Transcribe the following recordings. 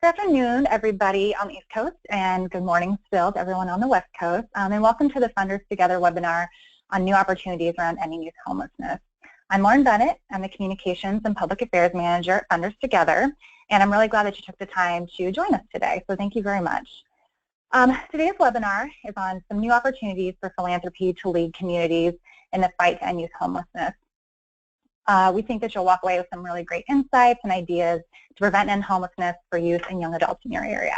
Good afternoon, everybody on the East Coast, and good morning still to everyone on the West Coast. And welcome to the Funders Together webinar on new opportunities around ending youth homelessness. I'm Lauren Bennett. I'm the Communications and Public Affairs Manager at Funders Together, and I'm really glad that you took the time to join us today, so thank you very much. Today's webinar is on some new opportunities for philanthropy to lead communities in the fight to end youth homelessness. We think that you'll walk away with some really great insights and ideas to prevent and end homelessness for youth and young adults in your area.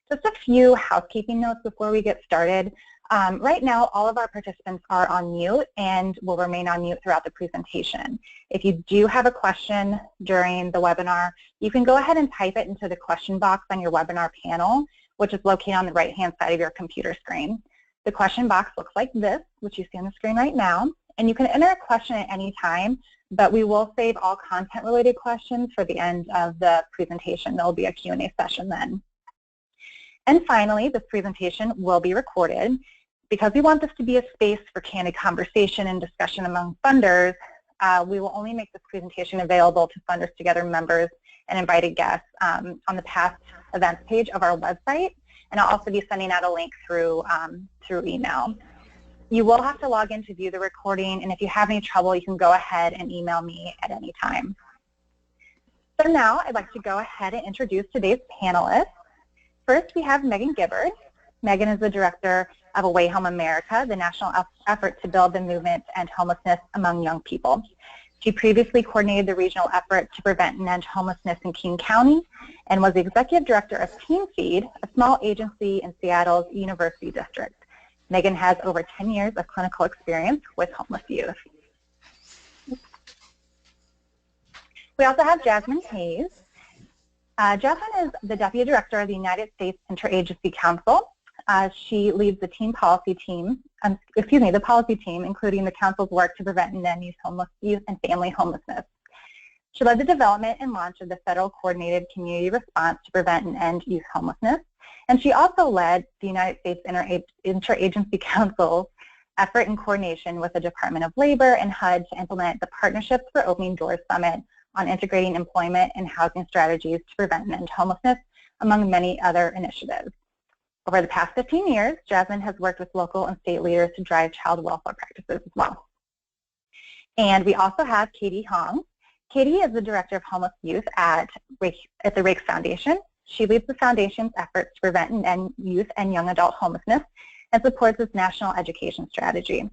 Just a few housekeeping notes before we get started. Right now, all of our participants are on mute and will remain on mute throughout the presentation. If you do have a question during the webinar, you can go ahead and type it into the question box on your webinar panel, which is located on the right-hand side of your computer screen. The question box looks like this, which you see on the screen right now, and you can enter a question at any time, but we will save all content-related questions for the end of the presentation. There will be a Q&A session then. And finally, this presentation will be recorded. Because we want this to be a space for candid conversation and discussion among funders, we will only make this presentation available to Funders Together members and invited guests on the past events page of our website. And I'll also be sending out a link through email. You will have to log in to view the recording, and if you have any trouble, you can go ahead and email me at any time. So now I'd like to go ahead and introduce today's panelists. First, we have Megan Gibbard. Megan is the director of Away Home America, the national effort to build the movement to end homelessness among young people. She previously coordinated the regional effort to prevent and end homelessness in King County and was the executive director of Teen Feed, a small agency in Seattle's University District. Megan has over 10 years of clinical experience with homeless youth. We also have Jasmine Hayes. Jasmine is the deputy director of the United States Interagency Council. She leads the policy team, including the council's work to prevent and end youth and family homelessness. She led the development and launch of the federal coordinated community response to prevent and end youth homelessness. And she also led the United States Interagency Council's effort in coordination with the Department of Labor and HUD to implement the Partnerships for Opening Doors Summit on integrating employment and housing strategies to prevent and end homelessness, among many other initiatives. Over the past 15 years, Jasmine has worked with local and state leaders to drive child welfare practices as well. And we also have Katie Hong. Katie is the director of homeless youth at the Raikes Foundation. She leads the foundation's efforts to prevent and end youth and young adult homelessness and supports its national education strategy.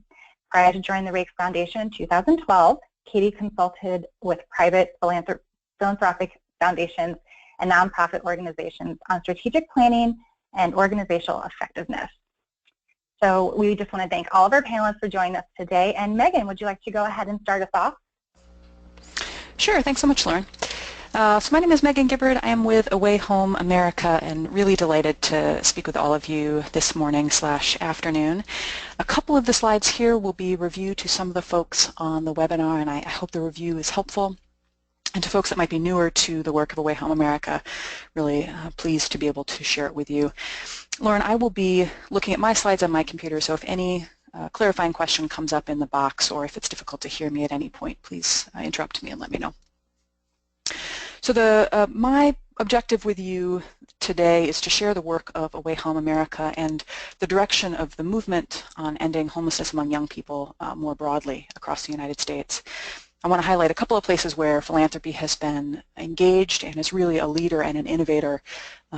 Prior to joining the Raikes Foundation in 2012, Katie consulted with private philanthropic foundations and nonprofit organizations on strategic planning and organizational effectiveness. So we just want to thank all of our panelists for joining us today. And Megan, would you like to go ahead and start us off? Sure, thanks so much, Lauren. So my name is Megan Gibbard. I am with Away Home America and really delighted to speak with all of you this morning/afternoon. A couple of the slides here will be review to some of the folks on the webinar, and I hope the review is helpful. And to folks that might be newer to the work of Away Home America, really pleased to be able to share it with you. Lauren, I will be looking at my slides on my computer, so if any clarifying question comes up in the box or if it's difficult to hear me at any point, please interrupt me and let me know. So my objective with you today is to share the work of Away Home America and the direction of the movement on ending homelessness among young people more broadly across the United States. I want to highlight a couple of places where philanthropy has been engaged and is really a leader and an innovator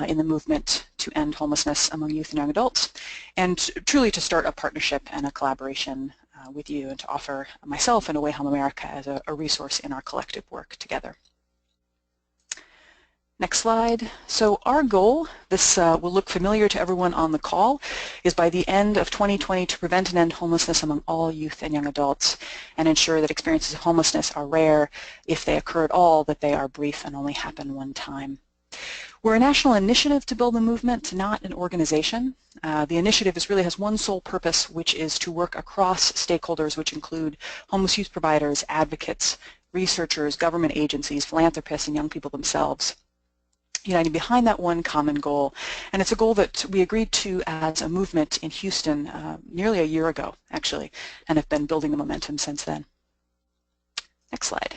in the movement to end homelessness among youth and young adults, and truly to start a partnership and a collaboration with you and to offer myself and Away Home America as a resource in our collective work together. Next slide. So our goal, this will look familiar to everyone on the call, is by the end of 2020 to prevent and end homelessness among all youth and young adults and ensure that experiences of homelessness are rare, if they occur at all, that they are brief and only happen one time. We're a national initiative to build the movement, not an organization. The initiative really has one sole purpose, which is to work across stakeholders, which include homeless youth providers, advocates, researchers, government agencies, philanthropists, and young people themselves, uniting behind that one common goal. And it's a goal that we agreed to as a movement in Houston nearly a year ago, actually, and have been building the momentum since then. Next slide.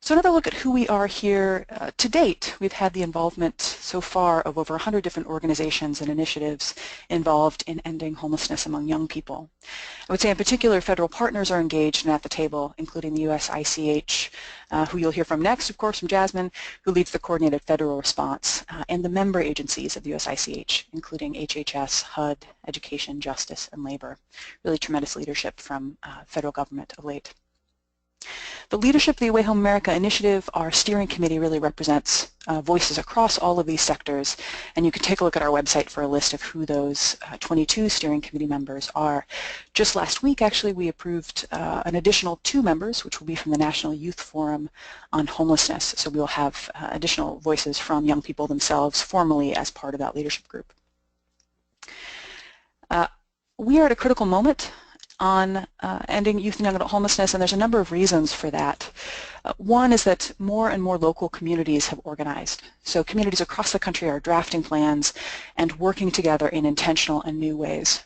So another look at who we are here. To date, we've had the involvement so far of over 100 different organizations and initiatives involved in ending homelessness among young people. I would say in particular federal partners are engaged and at the table, including the US ICH, who you'll hear from next, of course, from Jasmine, who leads the coordinated federal response, and the member agencies of the US ICH, including HHS, HUD, Education, Justice, and Labor. Really tremendous leadership from federal government of late. The leadership of the Away Home America initiative, our steering committee, really represents voices across all of these sectors, and you can take a look at our website for a list of who those 22 steering committee members are. Just last week, actually, we approved an additional 2 members, which will be from the National Youth Forum on Homelessness, so we'll have additional voices from young people themselves formally as part of that leadership group. We are at a critical moment on ending youth and young adult homelessness, and there's a number of reasons for that. One is that more and more local communities have organized. So communities across the country are drafting plans and working together in intentional and new ways.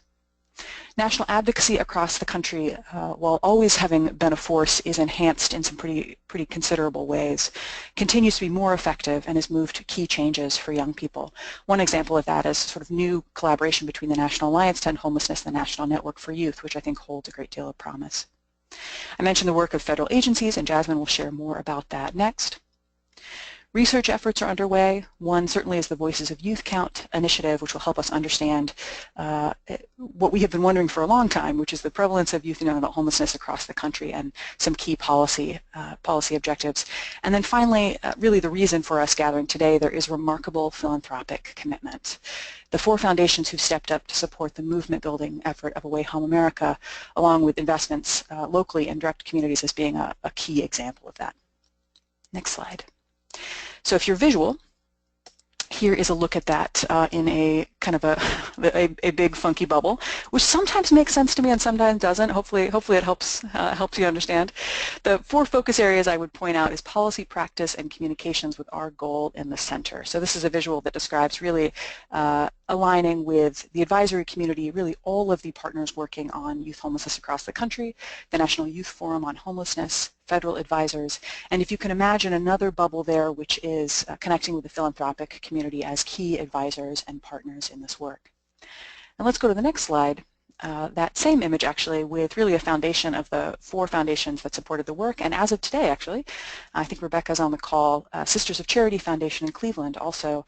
National advocacy across the country, while always having been a force, is enhanced in some pretty considerable ways, continues to be more effective, and has moved to key changes for young people. One example of that is sort of new collaboration between the National Alliance to End Homelessness and the National Network for Youth, which I think holds a great deal of promise. I mentioned the work of federal agencies, and Jasmine will share more about that next. Research efforts are underway. One certainly is the Voices of Youth Count initiative, which will help us understand what we have been wondering for a long time, which is the prevalence of youth and young adult homelessness across the country and some key policy objectives. And then finally, really the reason for us gathering today, there is remarkable philanthropic commitment. The 4 foundations who stepped up to support the movement building effort of Away Home America, along with investments locally in direct communities, as being a key example of that. Next slide. So if you're visual, here is a look at that in a kind of a big funky bubble, which sometimes makes sense to me and sometimes doesn't. Hopefully it helps you understand. The 4 focus areas I would point out is policy, practice, and communications, with our goal in the center. So this is a visual that describes really aligning with the advisory community, really all of the partners working on youth homelessness across the country, the National Youth Forum on Homelessness, federal advisors, and if you can imagine another bubble there, which is connecting with the philanthropic community as key advisors and partners in this work. And let's go to the next slide. That same image actually with really a foundation of the 4 foundations that supported the work, and as of today actually, I think Rebecca's on the call, Sisters of Charity Foundation in Cleveland also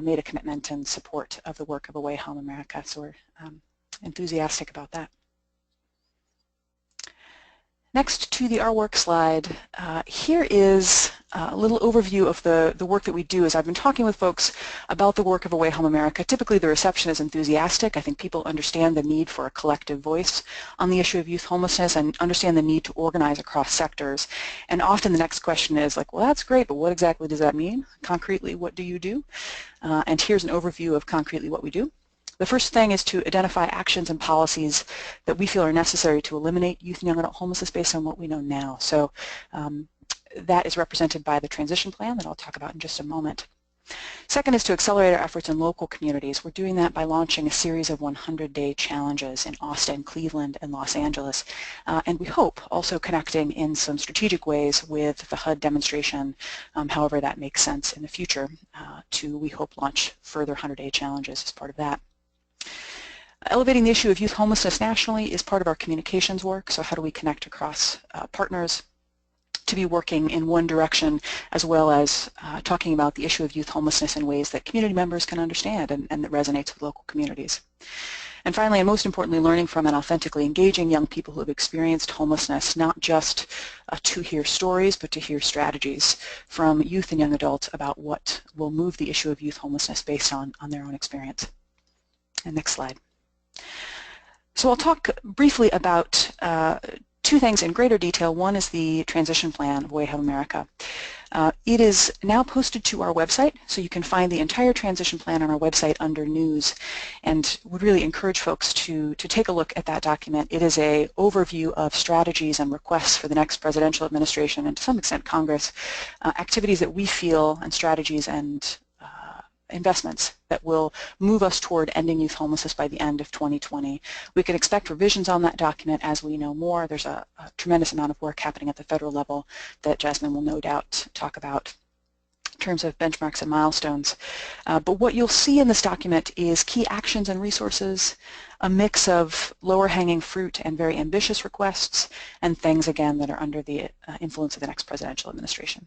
made a commitment in support of the work of Away Home America, so we're enthusiastic about that. Next to the Our Work slide, here is a little overview of the work that we do. As I've been talking with folks about the work of Away Home America, typically the reception is enthusiastic. I think people understand the need for a collective voice on the issue of youth homelessness and understand the need to organize across sectors. And often the next question is like, well, that's great, but what exactly does that mean? Concretely, what do you do? And here's an overview of concretely what we do. The first thing is to identify actions and policies that we feel are necessary to eliminate youth and young adult homelessness based on what we know now. So that is represented by the transition plan that I'll talk about in just a moment. Second is to accelerate our efforts in local communities. We're doing that by launching a series of 100-day challenges in Austin, Cleveland, and Los Angeles. And we hope also connecting in some strategic ways with the HUD demonstration, however that makes sense in the future, to, we hope, launch further 100-day challenges as part of that. Elevating the issue of youth homelessness nationally is part of our communications work, so how do we connect across partners to be working in one direction, as well as talking about the issue of youth homelessness in ways that community members can understand and that resonates with local communities. And finally, and most importantly, learning from and authentically engaging young people who have experienced homelessness, not just to hear stories, but to hear strategies from youth and young adults about what will move the issue of youth homelessness based on their own experience. And next slide. So I'll talk briefly about 2 things in greater detail. One is the transition plan of Away Home America. It is now posted to our website, so you can find the entire transition plan on our website under News, and would really encourage folks to take a look at that document. It is an overview of strategies and requests for the next presidential administration and to some extent Congress, activities that we feel and strategies and investments that will move us toward ending youth homelessness by the end of 2020. We can expect revisions on that document as we know more. There's a tremendous amount of work happening at the federal level that Jasmine will no doubt talk about in terms of benchmarks and milestones. But what you'll see in this document is key actions and resources, a mix of lower hanging fruit and very ambitious requests, and things again that are under the influence of the next presidential administration.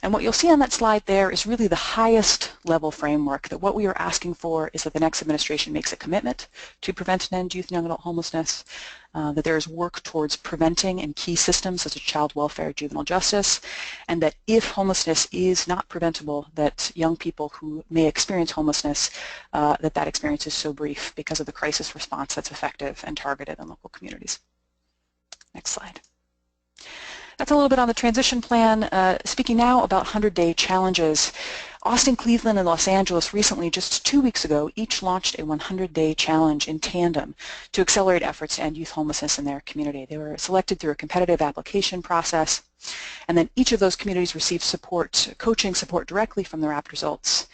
And what you'll see on that slide there is really the highest level framework, that what we are asking for is that the next administration makes a commitment to prevent and end youth and young adult homelessness, that there is work towards preventing in key systems such as child welfare, juvenile justice, and that if homelessness is not preventable, that young people who may experience homelessness, that experience is so brief because of the crisis response that's effective and targeted in local communities. Next slide. That's a little bit on the transition plan. Speaking now about 100-day challenges. Austin, Cleveland, and Los Angeles recently, just 2 weeks ago, each launched a 100-day challenge in tandem to accelerate efforts to end youth homelessness in their community. They were selected through a competitive application process, and then each of those communities received support, coaching support directly from the Rapid Results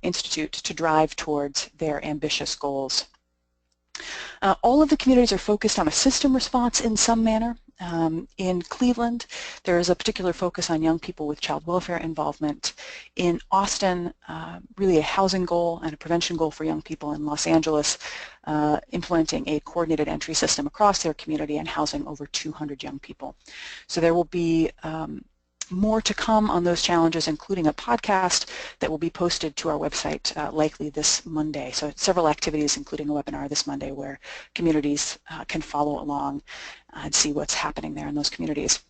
Institute to drive towards their ambitious goals. All of the communities are focused on a system response in some manner. In Cleveland, there is a particular focus on young people with child welfare involvement. In Austin, really a housing goal and a prevention goal for young people. In Los Angeles, implementing a coordinated entry system across their community and housing over 200 young people. So there will be more to come on those challenges, including a podcast that will be posted to our website likely this Monday. So several activities, including a webinar this Monday, where communities can follow along and see what's happening there in those communities.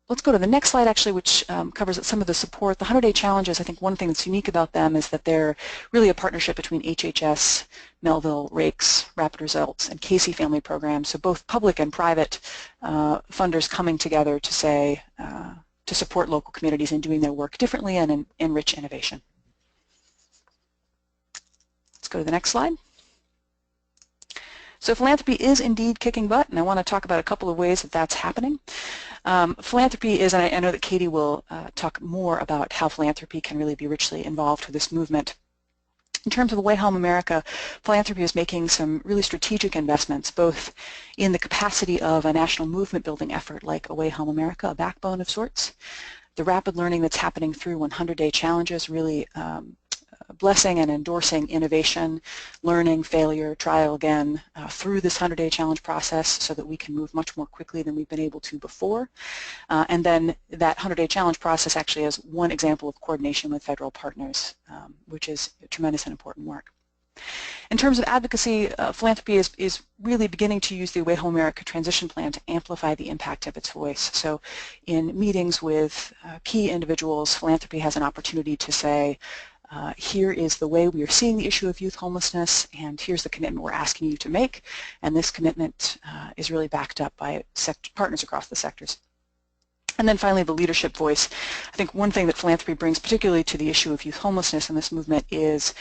Let's go to the next slide, actually, which covers some of the support. The 100-day challenges, I think one thing that's unique about them is that they're really a partnership between HHS, Melville, Raikes, Rapid Results, and Casey Family Programs. So both public and private funders coming together to say, to support local communities in doing their work differently and enrich innovation. Let's go to the next slide. So philanthropy is indeed kicking butt, and I want to talk about a couple of ways that that's happening. Philanthropy is, and I know that Katie will talk more about how philanthropy can really be richly involved with this movement. In terms of Away Home America, philanthropy is making some really strategic investments, both in the capacity of a national movement building effort like Away Home America, a backbone of sorts, the rapid learning that's happening through 100-day challenges, really blessing and endorsing innovation, learning, failure, trial again through this 100-day challenge process so that we can move much more quickly than we've been able to before. And then that 100-day challenge process actually is one example of coordination with federal partners, which is tremendous and important work. In terms of advocacy, philanthropy is really beginning to use the Away Home America transition plan to amplify the impact of its voice. So in meetings with key individuals, philanthropy has an opportunity to say, here is the way we are seeing the issue of youth homelessness, and here's the commitment we're asking you to make, and this commitment is really backed up by partners across the sectors. And then finally, the leadership voice. I think one thing that philanthropy brings particularly to the issue of youth homelessness in this movement is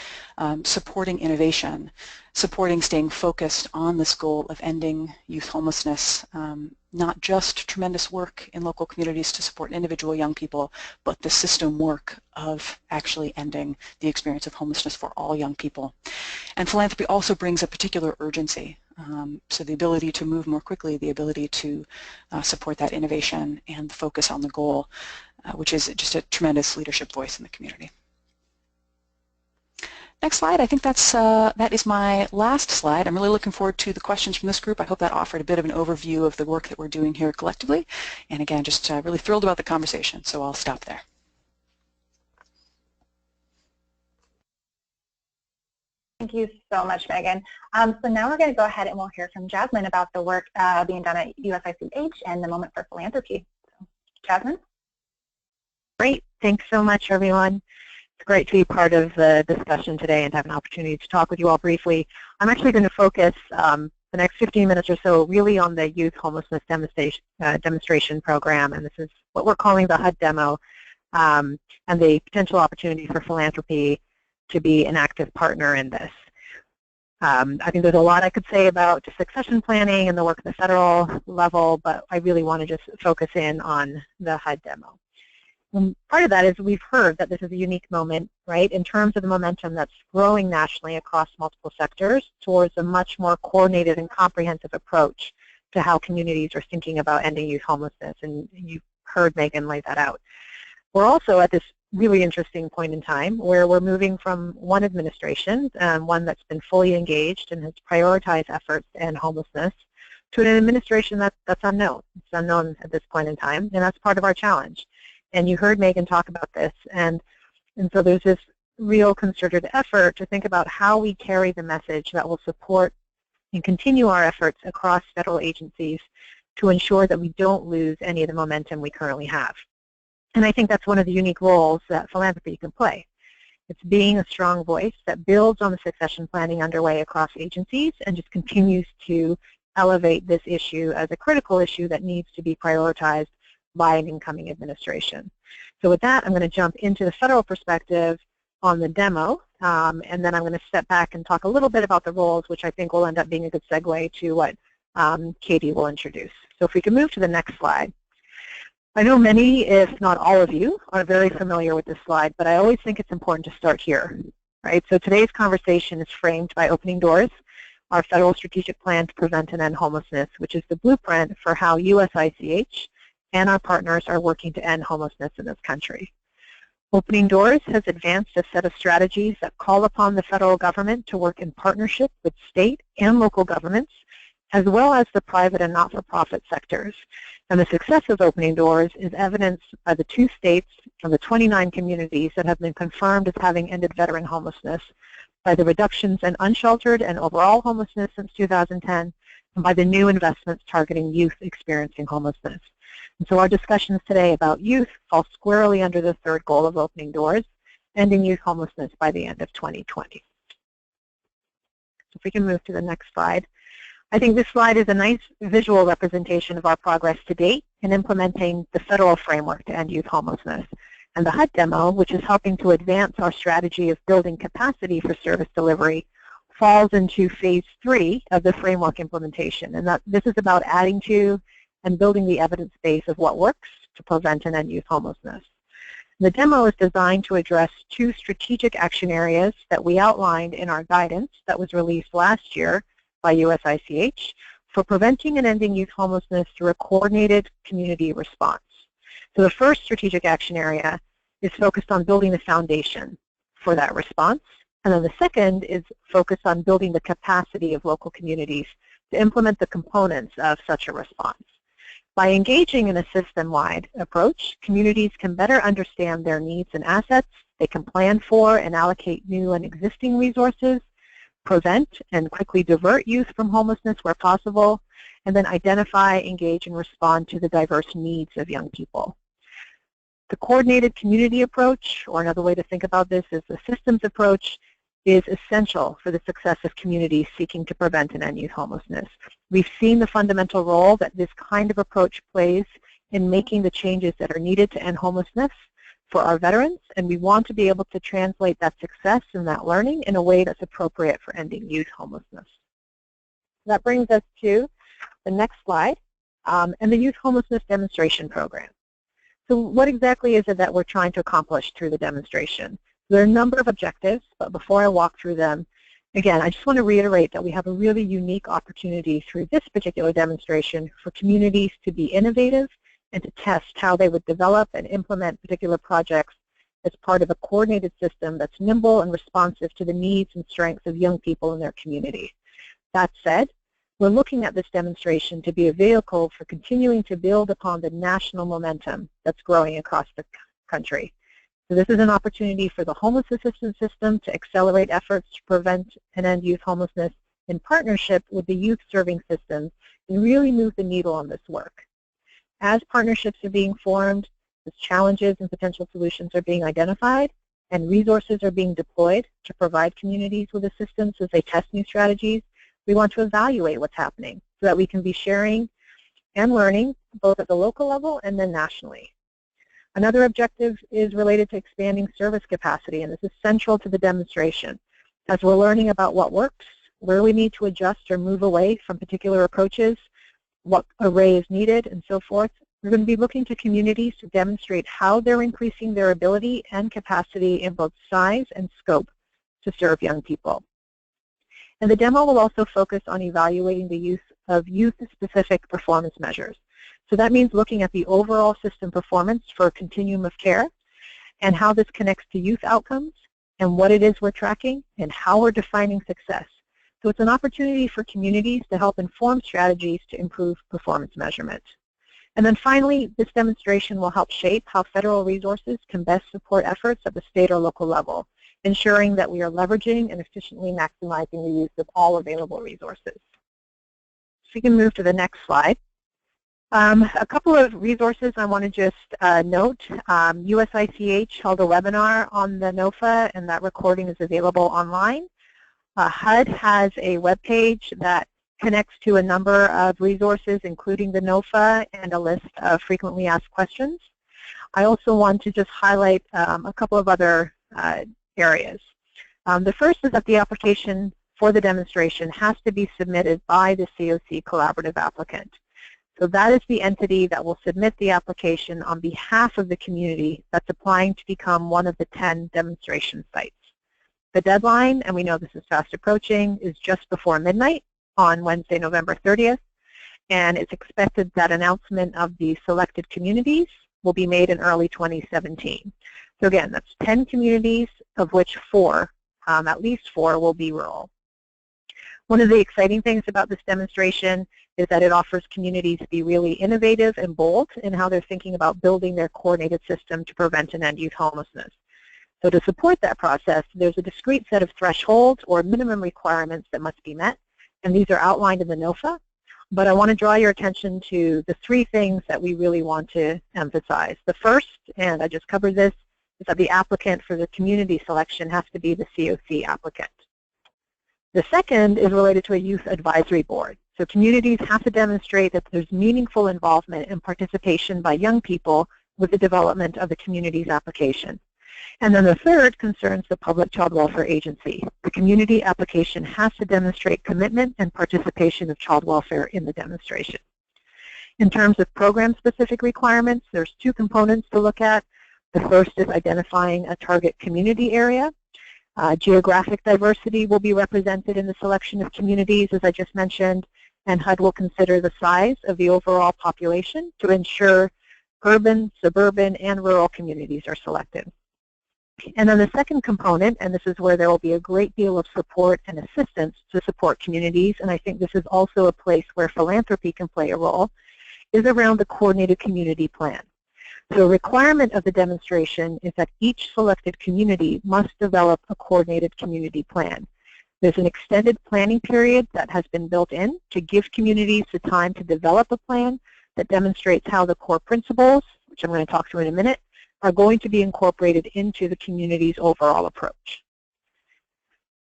supporting innovation, supporting staying focused on this goal of ending youth homelessness, not just tremendous work in local communities to support individual young people, but the system work of actually ending the experience of homelessness for all young people. And philanthropy also brings a particular urgency. So the ability to move more quickly, the ability to support that innovation and focus on the goal, which is just a tremendous leadership voice in the community. Next slide. I think that is my last slide. I'm really looking forward to the questions from this group. I hope that offered a bit of an overview of the work that we're doing here collectively. And again, just really thrilled about the conversation, so I'll stop there. Thank you so much, Megan. So now we're going to go ahead and we'll hear from Jasmine about the work being done at USICH and the Moment for Philanthropy. So, Jasmine? Great. Thanks so much, everyone. It's great to be part of the discussion today and have an opportunity to talk with you all briefly. I'm actually going to focus the next 15 minutes or so really on the Youth Homelessness Demonstration Program, and this is what we're calling the HUD demo, and the potential opportunity for philanthropy to be an active partner in this. I think there's a lot I could say about succession planning and the work at the federal level, but I really want to just focus in on the HUD demo. Part of that is we've heard that this is a unique moment, right, in terms of the momentum that's growing nationally across multiple sectors towards a much more coordinated and comprehensive approach to how communities are thinking about ending youth homelessness, and you've heard Megan lay that out. We're also at this really interesting point in time where we're moving from one administration, one that's been fully engaged and has prioritized efforts to end homelessness, to an administration that's unknown. It's unknown at this point in time, and that's part of our challenge. And you heard Megan talk about this, and so there's this real concerted effort to think about how we carry the message that will support and continue our efforts across federal agencies to ensure that we don't lose any of the momentum we currently have. And I think that's one of the unique roles that philanthropy can play. It's being a strong voice that builds on the succession planning underway across agencies and just continues to elevate this issue as a critical issue that needs to be prioritized by an incoming administration. So with that, I'm going to jump into the federal perspective on the demo, and then I'm going to step back and talk a little bit about the roles, which I think will end up being a good segue to what Katie will introduce. So if we can move to the next slide. I know many, if not all of you, are very familiar with this slide, but I always think it's important to start here, right? So today's conversation is framed by Opening Doors, our federal strategic plan to prevent and end homelessness, which is the blueprint for how USICH and our partners are working to end homelessness in this country. Opening Doors has advanced a set of strategies that call upon the federal government to work in partnership with state and local governments, as well as the private and not-for-profit sectors. And the success of Opening Doors is evidenced by the 2 states and the 29 communities that have been confirmed as having ended veteran homelessness, by the reductions in unsheltered and overall homelessness since 2010, and by the new investments targeting youth experiencing homelessness. And so our discussions today about youth fall squarely under the third goal of Opening Doors, ending youth homelessness by the end of 2020. So if we can move to the next slide. I think this slide is a nice visual representation of our progress to date in implementing the federal framework to end youth homelessness. And the HUD demo, which is helping to advance our strategy of building capacity for service delivery, falls into phase 3 of the framework implementation. And this is about adding to and building the evidence base of what works to prevent and end youth homelessness. The demo is designed to address 2 strategic action areas that we outlined in our guidance that was released last year by USICH for preventing and ending youth homelessness through a coordinated community response. So the first strategic action area is focused on building the foundation for that response, and then the second is focused on building the capacity of local communities to implement the components of such a response. By engaging in a system-wide approach, communities can better understand their needs and assets, they can plan for and allocate new and existing resources, prevent and quickly divert youth from homelessness where possible, and then identify, engage, and respond to the diverse needs of young people. The coordinated community approach, or another way to think about this is the systems approach, is essential for the success of communities seeking to prevent and end youth homelessness. We've seen the fundamental role that this kind of approach plays in making the changes that are needed to end homelessness for our veterans, and we want to be able to translate that success and that learning in a way that's appropriate for ending youth homelessness. That brings us to the next slide, and the Youth Homelessness Demonstration Program. So what exactly is it that we're trying to accomplish through the demonstration? There are a number of objectives, but before I walk through them, again, I just want to reiterate that we have a really unique opportunity through this particular demonstration for communities to be innovative and to test how they would develop and implement particular projects as part of a coordinated system that's nimble and responsive to the needs and strengths of young people in their community. That said, we're looking at this demonstration to be a vehicle for continuing to build upon the national momentum that's growing across the country. So this is an opportunity for the homeless assistance system to accelerate efforts to prevent and end youth homelessness in partnership with the youth serving systems and really move the needle on this work. As partnerships are being formed, as challenges and potential solutions are being identified, and resources are being deployed to provide communities with assistance as they test new strategies, we want to evaluate what's happening so that we can be sharing and learning both at the local level and then nationally. Another objective is related to expanding service capacity, and this is central to the demonstration. As we're learning about what works, where we need to adjust or move away from particular approaches, what array is needed, and so forth, we're going to be looking to communities to demonstrate how they're increasing their ability and capacity in both size and scope to serve young people. And the demo will also focus on evaluating the use of youth-specific performance measures. So that means looking at the overall system performance for a continuum of care and how this connects to youth outcomes and what it is we're tracking and how we're defining success. So it's an opportunity for communities to help inform strategies to improve performance measurement. And then finally, this demonstration will help shape how federal resources can best support efforts at the state or local level, ensuring that we are leveraging and efficiently maximizing the use of all available resources. So we can move to the next slide. A couple of resources I want to just note. USICH held a webinar on the NOFA, and that recording is available online. HUD has a webpage that connects to a number of resources, including the NOFA and a list of frequently asked questions. I also want to just highlight a couple of other areas. The first is that the application for the demonstration has to be submitted by the COC collaborative applicant. So that is the entity that will submit the application on behalf of the community that's applying to become one of the 10 demonstration sites. The deadline, and we know this is fast approaching, is just before midnight on Wednesday, November 30th, and it's expected that announcement of the selected communities will be made in early 2017. So again, that's 10 communities, of which 4, at least 4, will be rural. One of the exciting things about this demonstration is that it offers communities to be really innovative and bold in how they're thinking about building their coordinated system to prevent and end youth homelessness. So to support that process, there's a discrete set of thresholds or minimum requirements that must be met, and these are outlined in the NOFA. But I want to draw your attention to the 3 things that we really want to emphasize. The first, and I just covered this, is that the applicant for the community selection has to be the COC applicant. The second is related to a youth advisory board. So communities have to demonstrate that there's meaningful involvement and participation by young people with the development of the community's application. And then the third concerns the Public Child Welfare Agency. The community application has to demonstrate commitment and participation of child welfare in the demonstration. In terms of program-specific requirements, there's 2 components to look at. The first is identifying a target community area. Geographic diversity will be represented in the selection of communities, as I just mentioned, and HUD will consider the size of the overall population to ensure urban, suburban, and rural communities are selected. And then the second component, and this is where there will be a great deal of support and assistance to support communities, and I think this is also a place where philanthropy can play a role, is around the coordinated community plan. So a requirement of the demonstration is that each selected community must develop a coordinated community plan. There's an extended planning period that has been built in to give communities the time to develop a plan that demonstrates how the core principles, which I'm going to talk to in a minute, are going to be incorporated into the community's overall approach.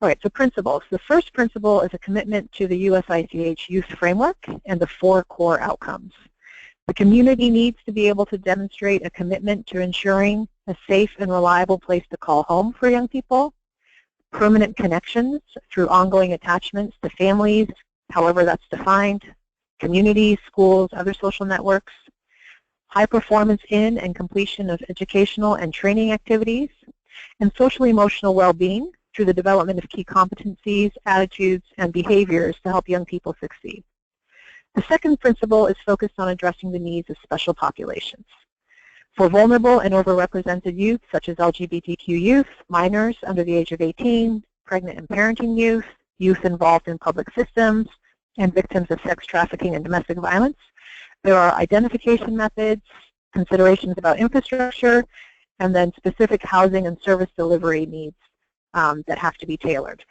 All right, so principles. The first principle is a commitment to the USICH Youth Framework and the 4 core outcomes. The community needs to be able to demonstrate a commitment to ensuring a safe and reliable place to call home for young people, permanent connections through ongoing attachments to families, however that's defined, communities, schools, other social networks, high performance in and completion of educational and training activities, and social-emotional well-being through the development of key competencies, attitudes, and behaviors to help young people succeed. The second principle is focused on addressing the needs of special populations. For vulnerable and overrepresented youth, such as LGBTQ youth, minors under the age of 18, pregnant and parenting youth, youth involved in public systems, and victims of sex trafficking and domestic violence, there are identification methods, considerations about infrastructure, and then specific housing and service delivery needs that have to be tailored.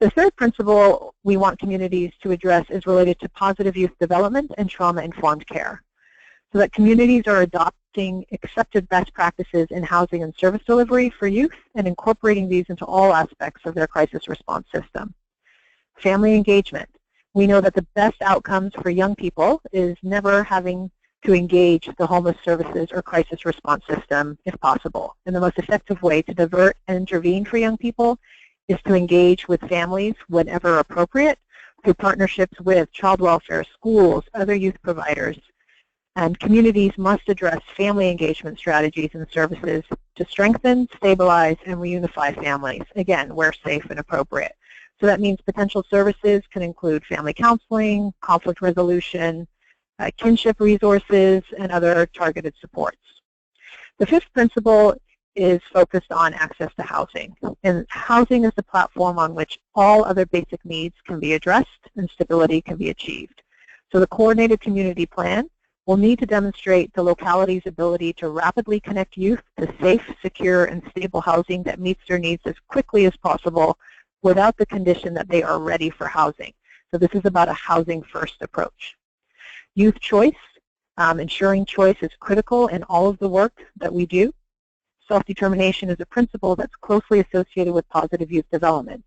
The third principle we want communities to address is related to positive youth development and trauma-informed care, so that communities are adopting accepted best practices in housing and service delivery for youth and incorporating these into all aspects of their crisis response system. Family engagement. We know that the best outcomes for young people is never having to engage the homeless services or crisis response system if possible. And the most effective way to divert and intervene for young people is to engage with families whenever appropriate through partnerships with child welfare, schools, other youth providers, And communities must address family engagement strategies and services to strengthen, stabilize, and reunify families, again, where safe and appropriate. So that means potential services can include family counseling, conflict resolution, kinship resources, and other targeted supports. The fifth principle is focused on access to housing. And housing is the platform on which all other basic needs can be addressed and stability can be achieved. So the coordinated community plan will need to demonstrate the locality's ability to rapidly connect youth to safe, secure, and stable housing that meets their needs as quickly as possible without the condition that they are ready for housing. So this is about a housing-first approach. Youth choice, ensuring choice is critical in all of the work that we do. Self-determination is a principle that's closely associated with positive youth development.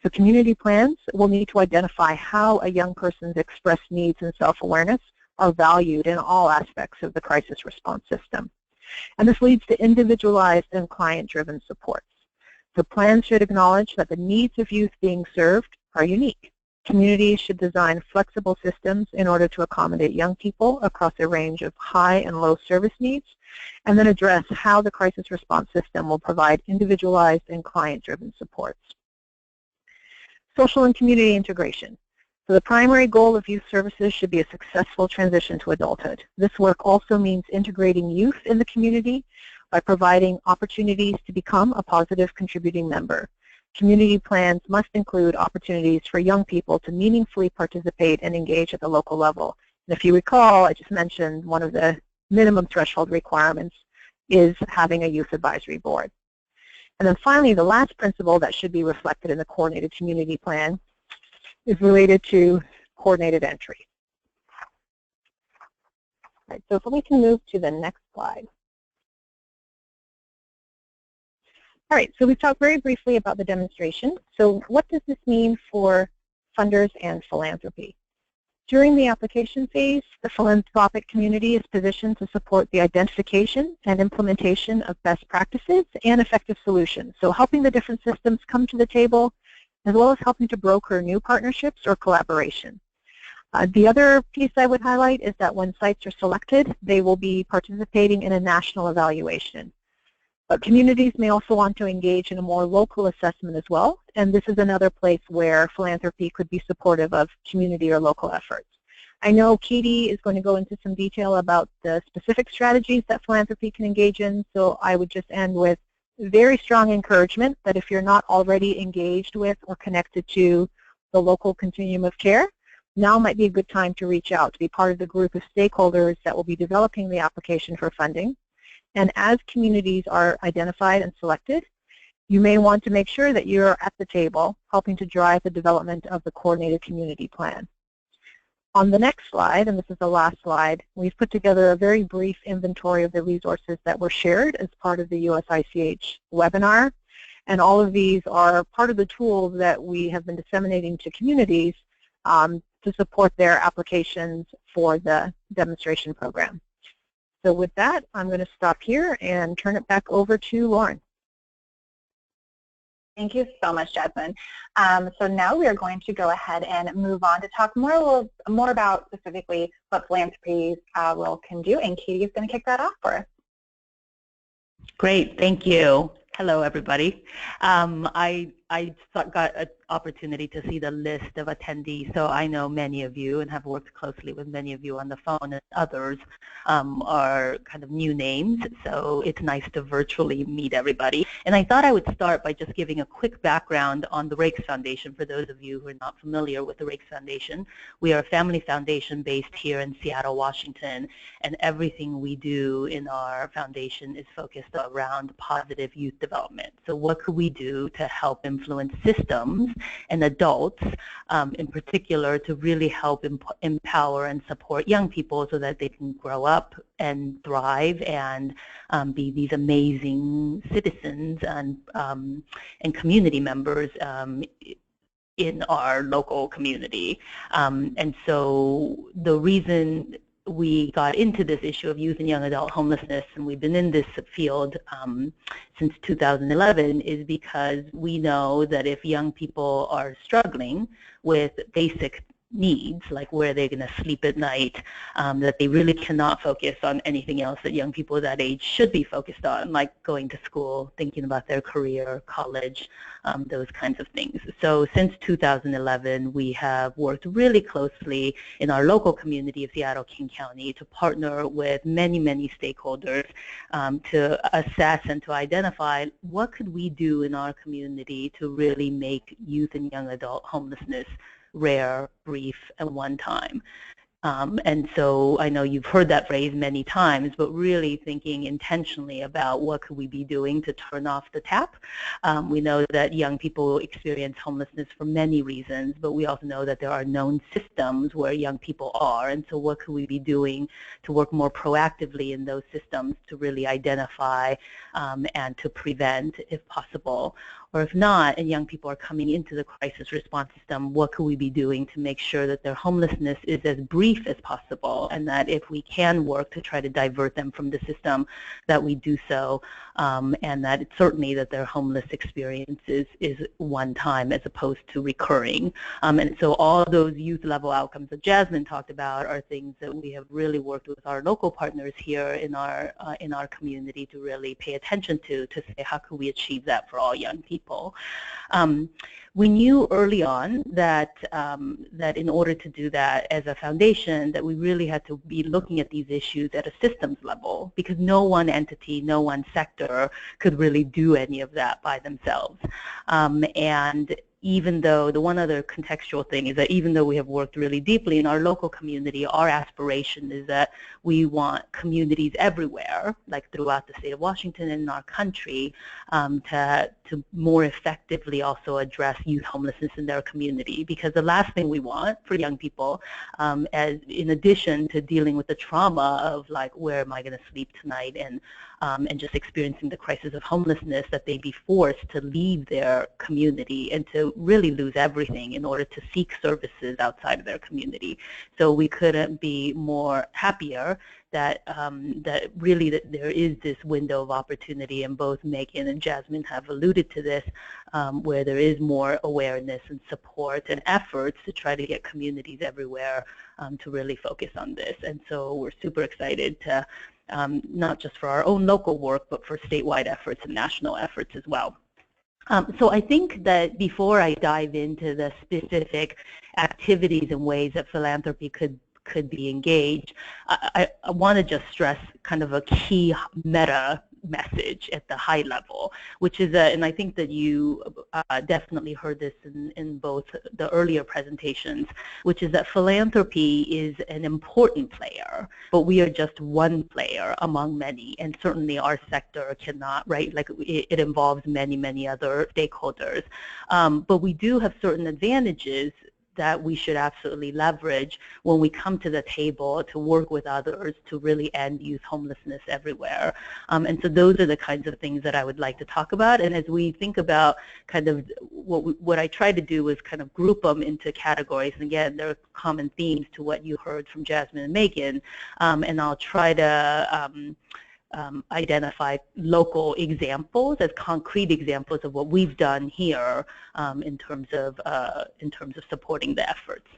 So community plans will need to identify how a young person's expressed needs and self-awareness are valued in all aspects of the crisis response system. And this leads to individualized and client-driven supports. So plans should acknowledge that the needs of youth being served are unique. Communities should design flexible systems in order to accommodate young people across a range of high and low service needs, and then address how the crisis response system will provide individualized and client-driven supports. Social and community integration. So the primary goal of youth services should be a successful transition to adulthood. This work also means integrating youth in the community by providing opportunities to become a positive contributing member. Community plans must include opportunities for young people to meaningfully participate and engage at the local level. And if you recall, I just mentioned one of the minimum threshold requirements is having a youth advisory board. And then finally, the last principle that should be reflected in the coordinated community plan is related to coordinated entry. All right, so if we can move to the next slide. All right, so we've talked very briefly about the demonstration. So what does this mean for funders and philanthropy? During the application phase, the philanthropic community is positioned to support the identification and implementation of best practices and effective solutions. So helping the different systems come to the table, as well as helping to broker new partnerships or collaboration. The other piece I would highlight is that when sites are selected, they will be participating in a national evaluation. But communities may also want to engage in a more local assessment as well, and this is another place where philanthropy could be supportive of community or local efforts. I know Katie is going to go into some detail about the specific strategies that philanthropy can engage in, so I would just end with very strong encouragement that if you're not already engaged with or connected to the local continuum of care, now might be a good time to reach out to be part of the group of stakeholders that will be developing the application for funding. And as communities are identified and selected, you may want to make sure that you're at the table helping to drive the development of the coordinated community plan. On the next slide, and this is the last slide, we've put together a very brief inventory of the resources that were shared as part of the USICH webinar. And all of these are part of the tools that we have been disseminating to communities to support their applications for the demonstration program. So with that, I'm going to stop here and turn it back over to Lauren. Thank you so much, Jasmine. So now we are going to go ahead and move on to talk more about specifically what philanthropy's role can do, and Katie is going to kick that off for us. Great, thank you. Hello, everybody. I got an opportunity to see the list of attendees, so I know many of you and have worked closely with many of you on the phone, and others are kind of new names, so it's nice to virtually meet everybody. And I thought I would start by just giving a quick background on the Raikes Foundation for those of you who are not familiar with the Raikes Foundation. We are a family foundation based here in Seattle, Washington, and everything we do in our foundation is focused around positive youth development. So what could we do to help influence systems and adults in particular to really help empower and support young people so that they can grow up and thrive and be these amazing citizens and community members in our local community. And so the reason we got into this issue of youth and young adult homelessness, and we've been in this field since 2011, is because we know that if young people are struggling with basic needs, like where they're going to sleep at night, that they really cannot focus on anything else that young people that age should be focused on, like going to school, thinking about their career, college, those kinds of things. So since 2011, we have worked really closely in our local community of Seattle, King County to partner with many, many stakeholders to assess and to identify what could we do in our community to really make youth and young adult homelessness rare, brief, and one time. And so I know you've heard that phrase many times, but really thinking intentionally about what could we be doing to turn off the tap. We know that young people experience homelessness for many reasons, but we also know that there are known systems where young people are, and so what could we be doing to work more proactively in those systems to really identify and to prevent, if possible. Or if not, and young people are coming into the crisis response system, what could we be doing to make sure that their homelessness is as brief as possible, and that if we can work to try to divert them from the system, that we do so, and that it's certainly that their homeless experience is one time as opposed to recurring. And so all those youth level outcomes that Jasmine talked about are things that we have really worked with our local partners here in our community to really pay attention to say how can we achieve that for all young people. We knew early on that that in order to do that as a foundation, that we really had to be looking at these issues at a systems level, because no one entity, no one sector could really do any of that by themselves. And even though the one other contextual thing is that even though we have worked really deeply in our local community, our aspiration is that we want communities everywhere, like throughout the state of Washington and in our country, to more effectively also address youth homelessness in their community. Because the last thing we want for young people, as in addition to dealing with the trauma of like, where am I going to sleep tonight, and just experiencing the crisis of homelessness, that they be forced to leave their community and to really lose everything in order to seek services outside of their community. So we couldn't be more happier that that really that there is this window of opportunity, and both Megan and Jasmine have alluded to this, where there is more awareness and support and efforts to try to get communities everywhere to really focus on this. And so we're super excited to not just for our own local work, but for statewide efforts and national efforts as well. So I think that before I dive into the specific activities and ways that philanthropy could be engaged, I want to just stress kind of a key meta message at the high level, which is and I think that you definitely heard this in both the earlier presentations, which is that philanthropy is an important player, but we are just one player among many, and certainly our sector cannot, right, like it involves many, many other stakeholders. But we do have certain advantages that we should absolutely leverage when we come to the table to work with others to really end youth homelessness everywhere. And so those are the kinds of things that I would like to talk about. And as we think about kind of what I try to do is kind of group them into categories. And again, there are common themes to what you heard from Jasmine and Megan. And I'll try to identify local examples as concrete examples of what we've done here in terms of supporting the efforts.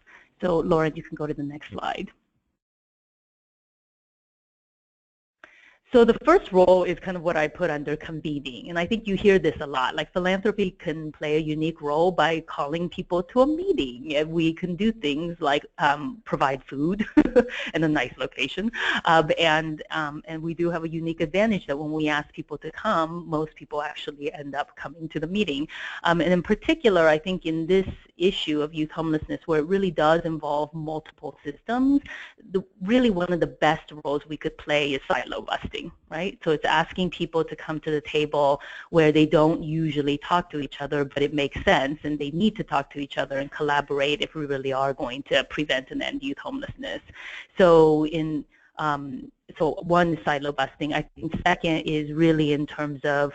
So Lauren, you can go to the next slide. So the first role is kind of what I put under convening, and I think you hear this a lot. Like philanthropy can play a unique role by calling people to a meeting. And we can do things like provide food in a nice location, and we do have a unique advantage that when we ask people to come, most people actually end up coming to the meeting. And in particular, I think in this issue of youth homelessness, where it really does involve multiple systems, really one of the best roles we could play is silo busting. Right? So it's asking people to come to the table where they don't usually talk to each other, but it makes sense, and they need to talk to each other and collaborate if we really are going to prevent and end youth homelessness. So so one, silo busting. I think second is really in terms of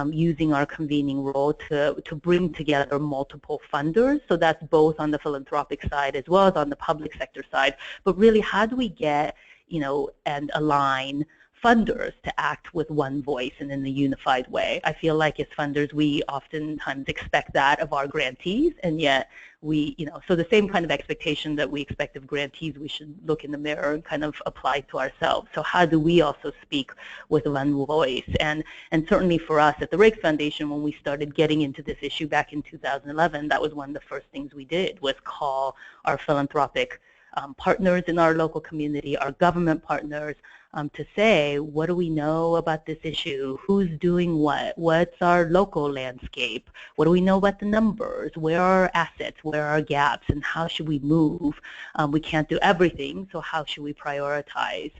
using our convening role to bring together multiple funders. So that's both on the philanthropic side as well as on the public sector side. But really, how do we get, and align funders to act with one voice and in a unified way. I feel like as funders, we oftentimes expect that of our grantees, and yet we, so the same kind of expectation that we expect of grantees, we should look in the mirror and kind of apply to ourselves. So how do we also speak with one voice? And certainly for us at the Raikes Foundation, when we started getting into this issue back in 2011, that was one of the first things we did, was call our philanthropic partners in our local community, our government partners, to say, what do we know about this issue? Who's doing what? What's our local landscape? What do we know about the numbers? Where are our assets? Where are our gaps? And how should we move? We can't do everything, so how should we prioritize?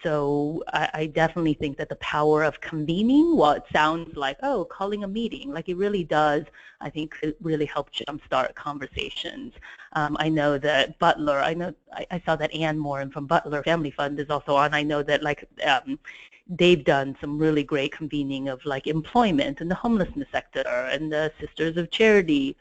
So I definitely think that the power of convening, while it sounds like, oh, calling a meeting, like it really does, I think it really helps jumpstart conversations. I know that Butler, I saw that Ann Morin from Butler Family Fund is also on. I know that they've done some really great convening of employment in the homelessness sector, and the Sisters of Charity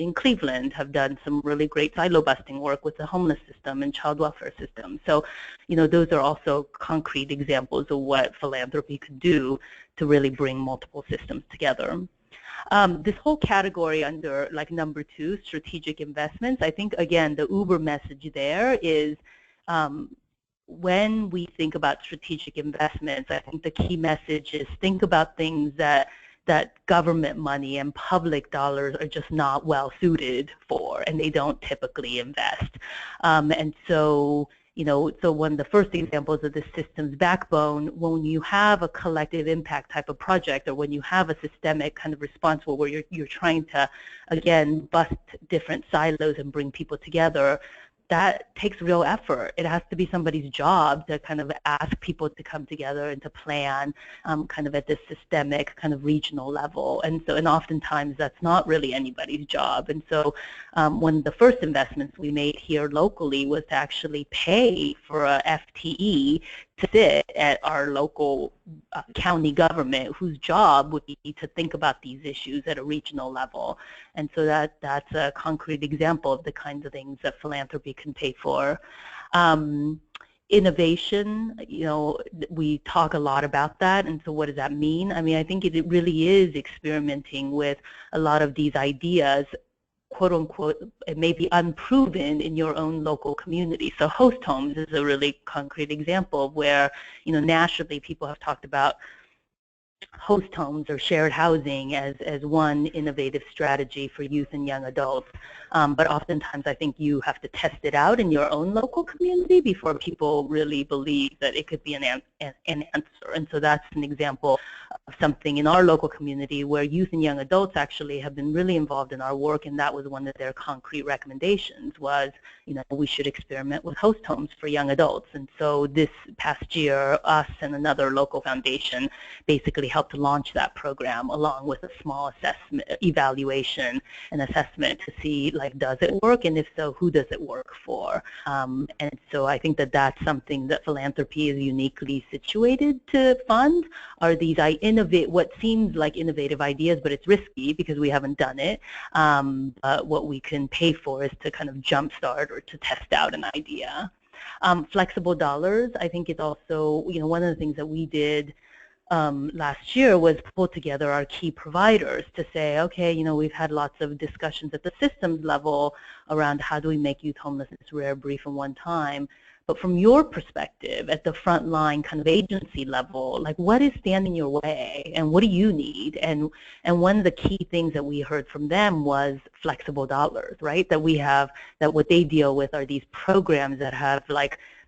in Cleveland have done some really great silo busting work with the homeless system and child welfare system. So, those are also concrete examples of what philanthropy could do to really bring multiple systems together. This whole category under number 2, strategic investments, I think again the uber message there is when we think about strategic investments, I think the key message is think about things that government money and public dollars are just not well suited for, and they don't typically invest. And so, so one of the first examples of the system's backbone, when you have a collective impact type of project, or when you have a systemic kind of response where you're trying to, again, bust different silos and bring people together, that takes real effort. It has to be somebody's job to kind of ask people to come together and to plan kind of at this systemic kind of regional level. And so, and oftentimes that's not really anybody's job. And so one of the first investments we made here locally was to actually pay for a FTE to sit at our local county government, whose job would be to think about these issues at a regional level. And so that's a concrete example of the kinds of things that philanthropy can pay for. Innovation, we talk a lot about that, and so what does that mean? I mean, I think it really is experimenting with a lot of these ideas, quote unquote, it may be unproven in your own local community. So host homes is a really concrete example of where, nationally people have talked about host homes or shared housing as one innovative strategy for youth and young adults. But oftentimes I think you have to test it out in your own local community before people really believe that it could be an answer. And so that's an example of something in our local community where youth and young adults actually have been really involved in our work, and that was one of their concrete recommendations was, we should experiment with host homes for young adults. And so this past year, us and another local foundation basically helped to launch that program along with a small assessment, evaluation and assessment to see, does it work, and if so, who does it work for? And so I think that that's something that philanthropy is uniquely situated to fund, are these what seems like innovative ideas, but it's risky because we haven't done it. But what we can pay for is to kind of jumpstart or to test out an idea. Flexible dollars, I think it's also, one of the things that we did last year was pull together our key providers to say, okay, we've had lots of discussions at the systems level around how do we make youth homelessness rare, brief, and one time. But from your perspective, at the frontline kind of agency level, what is standing in your way, and what do you need? And one of the key things that we heard from them was flexible dollars, right? That what they deal with are these programs that have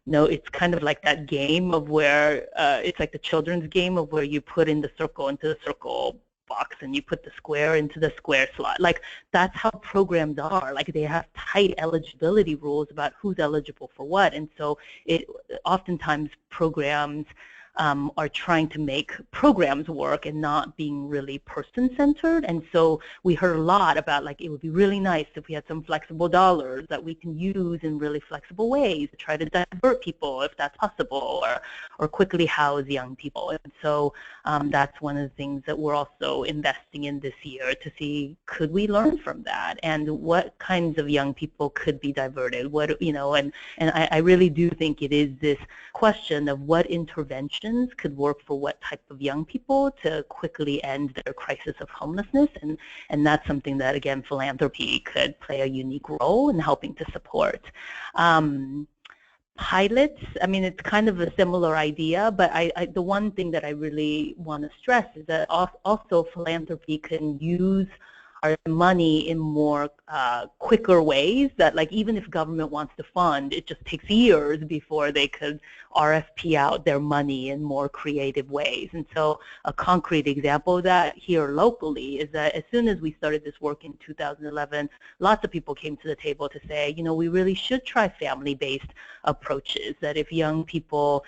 it's kind of like that game of where it's like the children's game of where you put in the circle into the circle box and you put the square into the square slot. That's how programs are. They have tight eligibility rules about who's eligible for what. And so oftentimes programs are trying to make programs work and not being really person-centered. And so we heard a lot about, like, it would be really nice if we had some flexible dollars that we can use in really flexible ways to try to divert people if that's possible, or quickly house young people. And so that's one of the things that we're also investing in this year to see, could we learn from that, and what kinds of young people could be diverted? What, you know, and I really do think it is this question of what interventions could work for what type of young people to quickly end their crisis of homelessness, and that's something that, again, philanthropy could play a unique role in helping to support. Pilots, I mean, it's kind of a similar idea, but the one thing that I really want to stress is that also philanthropy can use our money in more quicker ways, that, like, even if government wants to fund, it just takes years before they could RFP out their money in more creative ways. And so a concrete example of that here locally is that as soon as we started this work in 2011, lots of people came to the table to say, you know, we really should try family-based approaches, that if young people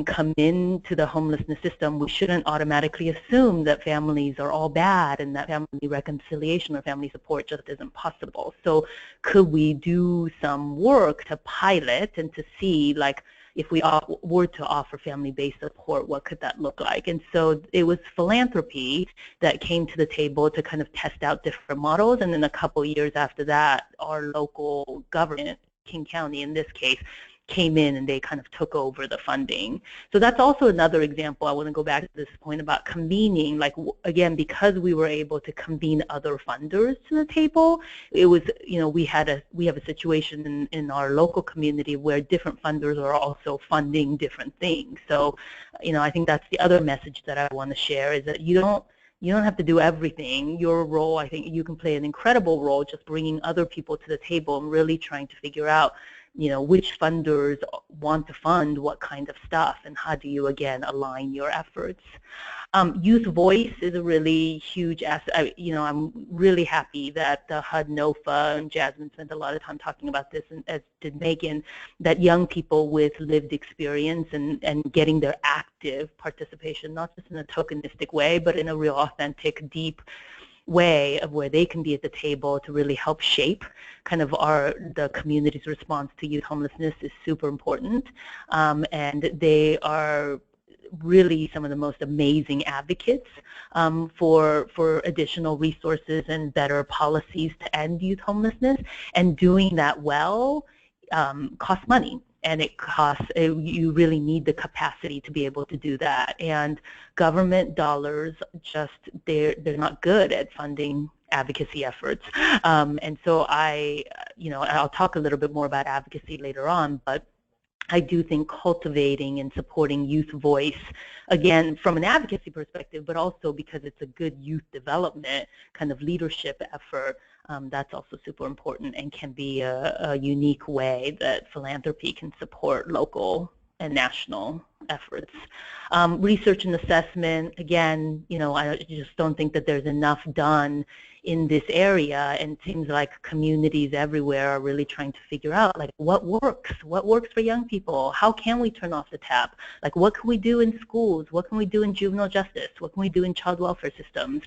come into the homelessness system, we shouldn't automatically assume that families are all bad and that family reconciliation or family support just isn't possible. So could we do some work to pilot and to see, like, if we were to offer family-based support, what could that look like? And so it was philanthropy that came to the table to kind of test out different models, and then a couple years after that, our local government, King County in this case, came in and they kind of took over the funding. So that's also another example. I want to go back to this point about convening, like, again, because we were able to convene other funders to the table, it was, you know, we have a situation in our local community where different funders are also funding different things. So, you know, I think that's the other message that I want to share, is that you don't have to do everything. Your role, I think you can play an incredible role just bringing other people to the table and really trying to figure out, you know, which funders want to fund what kind of stuff, and how do you, again, align your efforts. Youth voice is a really huge asset. You know, I'm really happy that the HUD NOFA and Jasmine spent a lot of time talking about this, and as did Megan, that young people with lived experience and getting their active participation, not just in a tokenistic way, but in a real authentic, deep way of where they can be at the table to really help shape kind of the community's response to youth homelessness is super important. And they are really some of the most amazing advocates for additional resources and better policies to end youth homelessness. And doing that well costs money. And it costs, you really need the capacity to be able to do that. And government dollars just, they're not good at funding advocacy efforts. And so you know, I'll talk a little bit more about advocacy later on, but I do think cultivating and supporting youth voice, again, from an advocacy perspective, but also because it's a good youth development kind of leadership effort, that's also super important and can be a unique way that philanthropy can support local and national efforts. Research and assessment, again, you know, I just don't think that there's enough done in this area, and it seems like communities everywhere are really trying to figure out, like, what works for young people, how can we turn off the tap, like, what can we do in schools, what can we do in juvenile justice, what can we do in child welfare systems,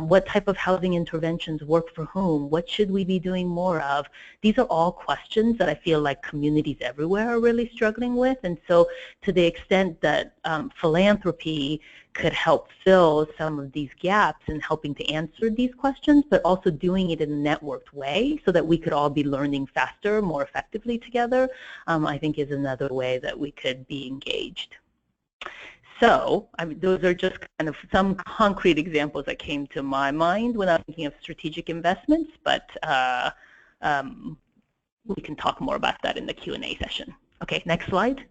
what type of housing interventions work for whom, what should we be doing more of? These are all questions that I feel like communities everywhere are really struggling with, and so to the extent that philanthropy could help fill some of these gaps in helping to answer these questions, but also doing it in a networked way so that we could all be learning faster, more effectively together, I think is another way that we could be engaged. So, I mean, those are just kind of some concrete examples that came to my mind when I was thinking of strategic investments, but we can talk more about that in the Q&A session. Okay, next slide.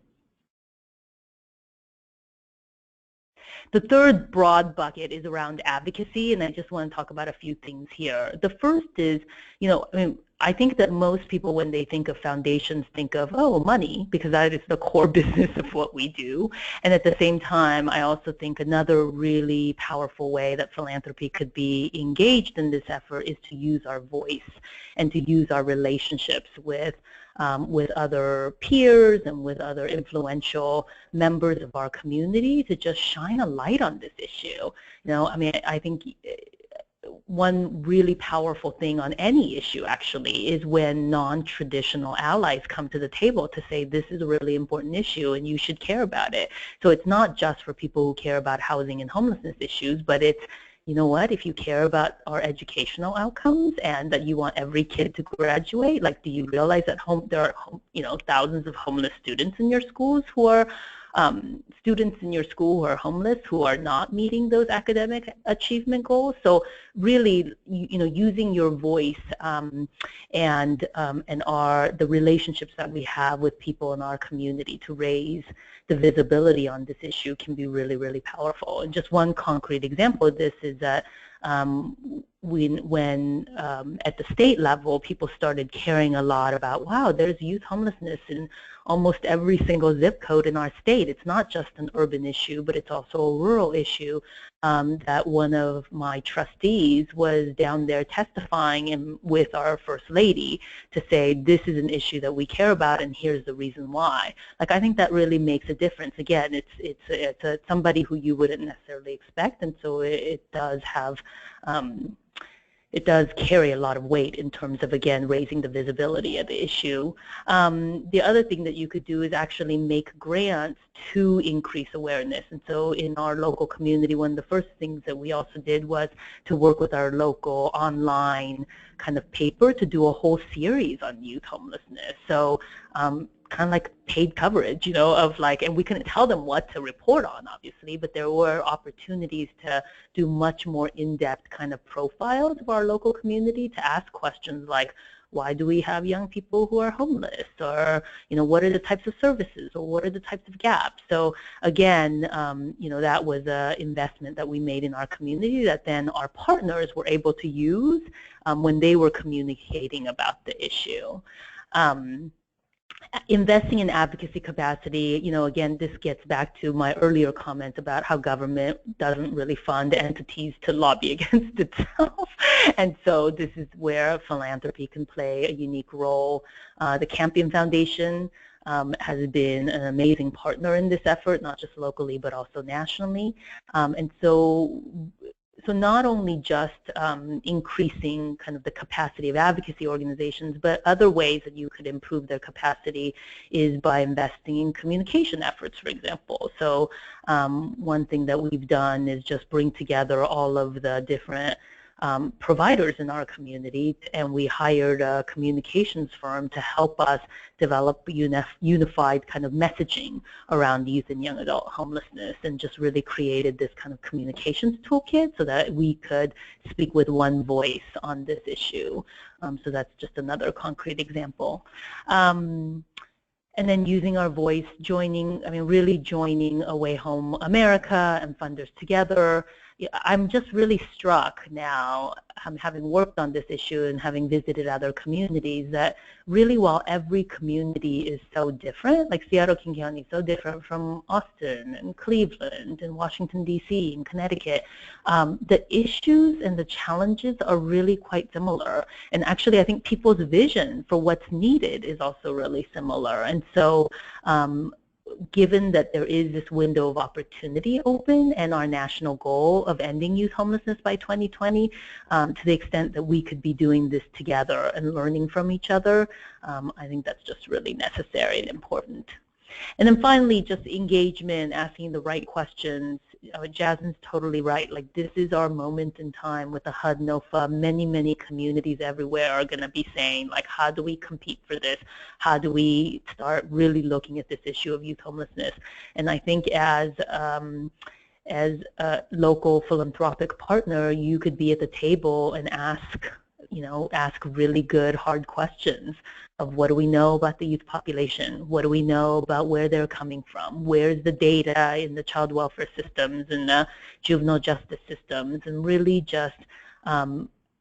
The third broad bucket is around advocacy, and I just want to talk about a few things here. The first is, you know, I mean, I think that most people, when they think of foundations, think of, oh, money, because that is the core business of what we do. And at the same time, I also think another really powerful way that philanthropy could be engaged in this effort is to use our voice and to use our relationships with other peers and with other influential members of our community to just shine a light on this issue. I mean, I think one really powerful thing on any issue actually is when non-traditional allies come to the table to say this is a really important issue and you should care about it. So it's not just for people who care about housing and homelessness issues, but it's, you know what, if you care about our educational outcomes and that you want every kid to graduate, like, do you realize that there are, thousands of homeless students in your schools who are students in your school who are homeless, who are not meeting those academic achievement goals? So really, using your voice and the relationships that we have with people in our community to raise the visibility on this issue can be really, really powerful. And just one concrete example of this is that when at the state level, people started caring a lot about, wow, there's youth homelessness in almost every single zip code in our state. It's not just an urban issue, but it's also a rural issue. That one of my trustees was down there testifying with our First Lady to say, this is an issue that we care about and here's the reason why. Like, I think that really makes a difference. Again, it's somebody who you wouldn't necessarily expect, and so it does have it does carry a lot of weight in terms of, again, raising the visibility of the issue. The other thing that you could do is actually make grants to increase awareness. And so in our local community, one of the first things that we also did was to work with our local online kind of paper to do a whole series on youth homelessness. So kind of like paid coverage, of like, and we couldn't tell them what to report on, obviously, but there were opportunities to do much more in-depth kind of profiles of our local community, to ask questions like, why do we have young people who are homeless? Or, what are the types of services? Or what are the types of gaps? So again, that was an investment that we made in our community that then our partners were able to use when they were communicating about the issue. Investing in advocacy capacity, again, this gets back to my earlier comment about how government doesn't really fund entities to lobby against itself. And so this is where philanthropy can play a unique role. The Campion Foundation has been an amazing partner in this effort, not just locally, but also nationally. And so not only just increasing kind of the capacity of advocacy organizations, but other ways that you could improve their capacity is by investing in communication efforts, for example. So one thing that we've done is just bring together all of the different providers in our community, and we hired a communications firm to help us develop unified kind of messaging around youth and young adult homelessness, and just really created this kind of communications toolkit so that we could speak with one voice on this issue. So that's just another concrete example. And then using our voice, really joining Away Home America and funders together. I'm just really struck now, having worked on this issue and having visited other communities, that really while every community is so different, like Seattle King County is so different from Austin and Cleveland and Washington, D.C. and Connecticut, the issues and the challenges are really quite similar. And actually, I think people's vision for what's needed is also really similar. And so given that there is this window of opportunity open and our national goal of ending youth homelessness by 2020, to the extent that we could be doing this together and learning from each other, I think that's just really necessary and important. And then finally, just engagement, asking the right questions. Jasmine's totally right. Like, this is our moment in time with the HUD NOFA. Many, many communities everywhere are going to be saying, like, how do we compete for this? How do we start really looking at this issue of youth homelessness? And I think as a local philanthropic partner, you could be at the table and ask really good, hard questions of what do we know about the youth population? What do we know about where they're coming from? Where's the data in the child welfare systems and the juvenile justice systems? And really just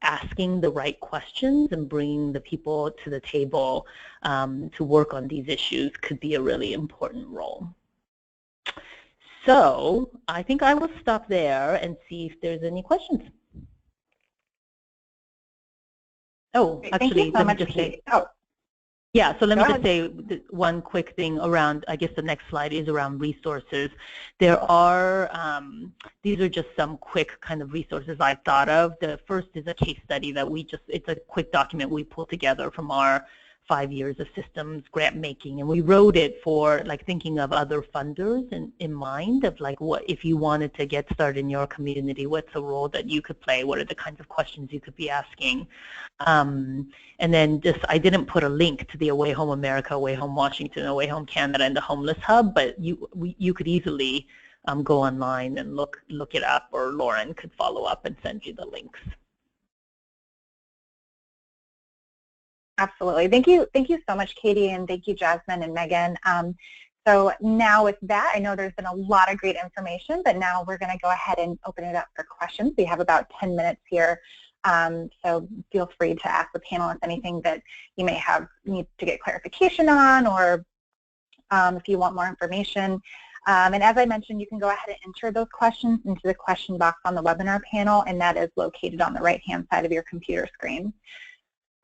asking the right questions and bringing the people to the table to work on these issues could be a really important role. So I think I will stop there and see if there's any questions. Oh, Great. actually, Thank you so let me much, just say. Oh. Yeah, so let me Go just say one quick thing around, I guess the next slide is around resources. There are, these are just some quick kind of resources I thought of. The first is a case study that it's a quick document we pulled together from our 5 years of systems grant making, and we wrote it for like thinking of other funders in mind of like what if you wanted to get started in your community, what's a role that you could play, what are the kinds of questions you could be asking. And then just I didn't put a link to the Away Home America, Away Home Washington, Away Home Canada, and the Homeless Hub, but you could easily go online and look it up, or Lauren could follow up and send you the links. Absolutely. Thank you so much, Katie, and thank you, Jasmine and Megan. So now with that, I know there's been a lot of great information, but now we're going to go ahead and open it up for questions. We have about 10 minutes here, so feel free to ask the panelists anything that you may need to get clarification on, or if you want more information. And as I mentioned, you can go ahead and enter those questions into the question box on the webinar panel, and that is located on the right-hand side of your computer screen.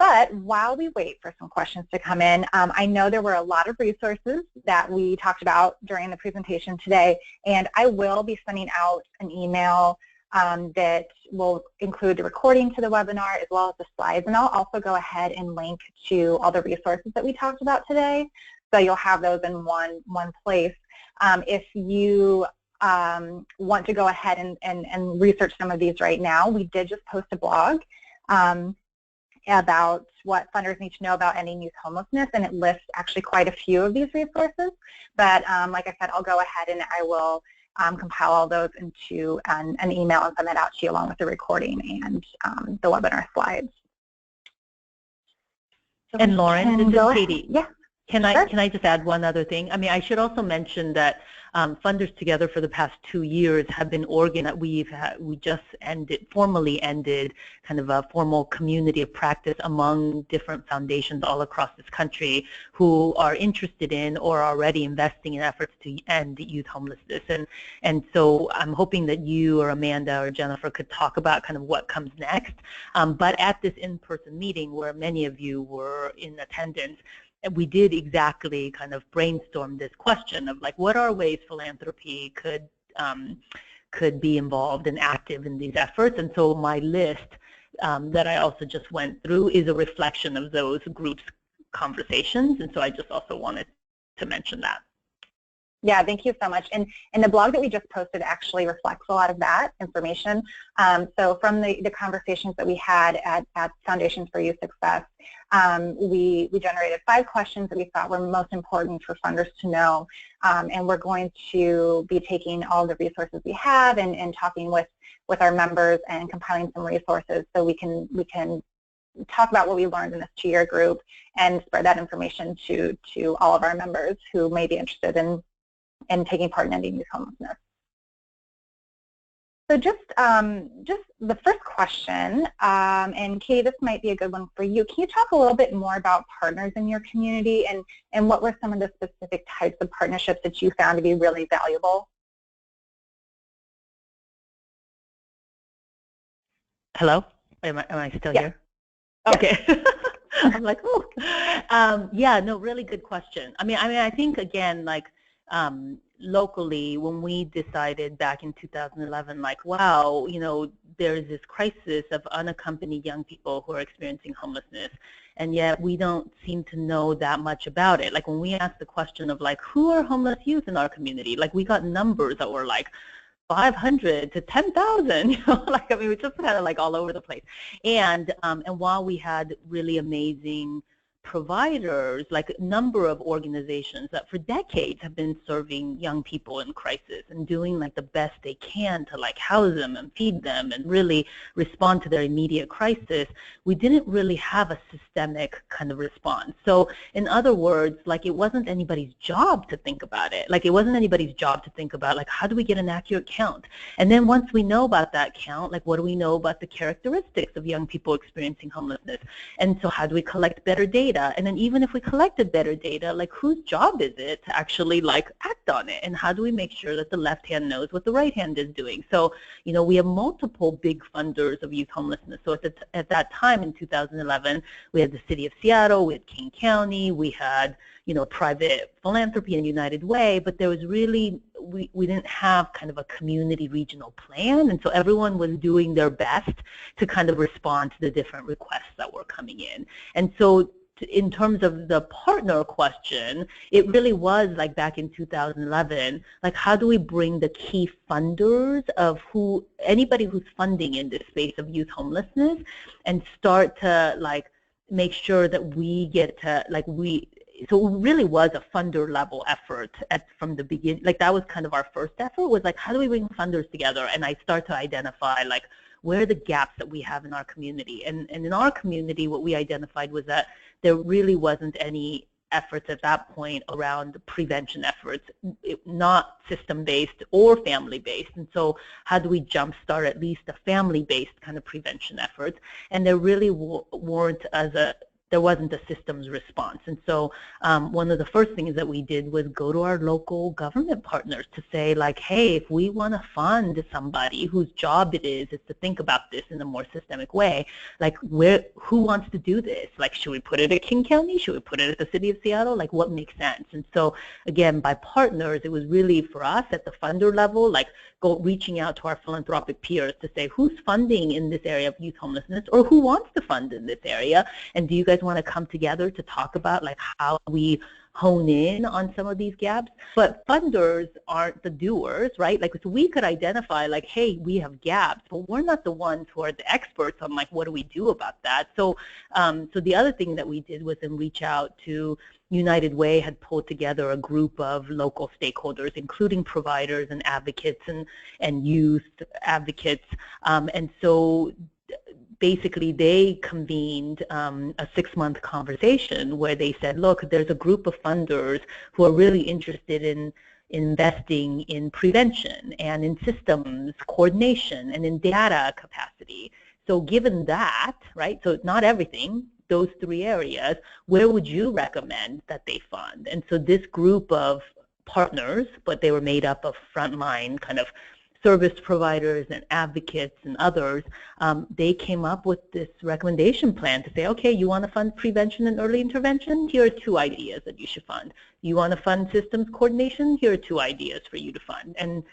But while we wait for some questions to come in, I know there were a lot of resources that we talked about during the presentation today, and I will be sending out an email that will include the recording to the webinar as well as the slides, and I'll also go ahead and link to all the resources that we talked about today, so you'll have those in one place. If you want to go ahead and research some of these right now, we did just post a blog about what funders need to know about ending youth homelessness, and it lists actually quite a few of these resources. But like I said, I'll go ahead and I will compile all those into an email and send that out to you along with the recording and the webinar slides. So and Lauren, this is Katie. Yeah. Can I just add one other thing? I mean, I should also mention that Funders Together for the past 2 years have been organized. We just formally ended kind of a formal community of practice among different foundations all across this country who are interested in or are already investing in efforts to end youth homelessness. And so I'm hoping that you or Amanda or Jennifer could talk about kind of what comes next. But at this in-person meeting where many of you were in attendance, we did exactly kind of brainstorm this question of like, what are ways philanthropy could be involved and active in these efforts? And so my list that I also just went through is a reflection of those groups' conversations, and so I just also wanted to mention that. Yeah, thank you so much. And the blog that we just posted actually reflects a lot of that information. So from the conversations that we had at Foundations for Youth Success, we generated 5 questions that we thought were most important for funders to know. And we're going to be taking all the resources we have and talking with our members and compiling some resources so we can talk about what we learned in this 2-year group and spread that information to all of our members who may be interested in taking part in ending youth homelessness. So just the first question, and Katie, this might be a good one for you. Can you talk a little bit more about partners in your community and what were some of the specific types of partnerships that you found to be really valuable? Hello? Am I still yeah. here? Okay. I'm like, oh. Yeah, no, really good question. I mean, I think again, like, locally, when we decided back in 2011, like, wow, you know, there's this crisis of unaccompanied young people who are experiencing homelessness, and yet we don't seem to know that much about it. Like when we asked the question of like, who are homeless youth in our community, like we got numbers that were like 500 to 10,000, you know, like, I mean, it's just kind of like all over the place. And while we had really amazing providers, like a number of organizations that for decades have been serving young people in crisis and doing like the best they can to like house them and feed them and really respond to their immediate crisis, we didn't really have a systemic kind of response. So in other words, like it wasn't anybody's job to think about it. Like it wasn't anybody's job to think about like how do we get an accurate count? And then once we know about that count, like what do we know about the characteristics of young people experiencing homelessness? And so how do we collect better data? And then even if we collected better data, like whose job is it to actually like act on it? And how do we make sure that the left hand knows what the right hand is doing? So, you know, we have multiple big funders of youth homelessness. So at that time in 2011, we had the city of Seattle, we had King County, we had, you know, private philanthropy and United Way, but there was really, we didn't have kind of a community regional plan, and so everyone was doing their best to kind of respond to the different requests that were coming in. And so in terms of the partner question, it really was like back in 2011, like how do we bring the key funders of anybody who's funding in this space of youth homelessness and start to like make sure that we get to like so it really was a funder level effort from the beginning. Like that was kind of our first effort, was like how do we bring funders together? And I start to identify like where are the gaps that we have in our community. And in our community, what we identified was that there really wasn't any efforts at that point around prevention efforts, not system-based or family-based. And so how do we jumpstart at least a family-based kind of prevention efforts? And there really there wasn't a systems response. And so one of the first things that we did was go to our local government partners to say like, hey, if we want to fund somebody whose job it is to think about this in a more systemic way, like who wants to do this? Like, should we put it at King County? Should we put it at the city of Seattle? Like what makes sense? And so again, by partners, it was really for us at the funder level, like reaching out to our philanthropic peers to say who's funding in this area of youth homelessness or who wants to fund in this area, and do you guys want to come together to talk about like how we hone in on some of these gaps? But funders aren't the doers, right? Like so we could identify like, hey, we have gaps, but we're not the ones who are the experts on like what do we do about that. So so the other thing that we did was then reach out to United Way had pulled together a group of local stakeholders, including providers and advocates and youth advocates. And so basically they convened a 6-month conversation where they said, look, there's a group of funders who are really interested in investing in prevention and in systems coordination and in data capacity. So given that, right, so not everything, those 3 areas, where would you recommend that they fund? And so this group of partners, but they were made up of frontline kind of service providers and advocates and others, they came up with this recommendation plan to say, okay, you want to fund prevention and early intervention? Here are 2 ideas that you should fund. You want to fund systems coordination? Here are 2 ideas for you to fund. And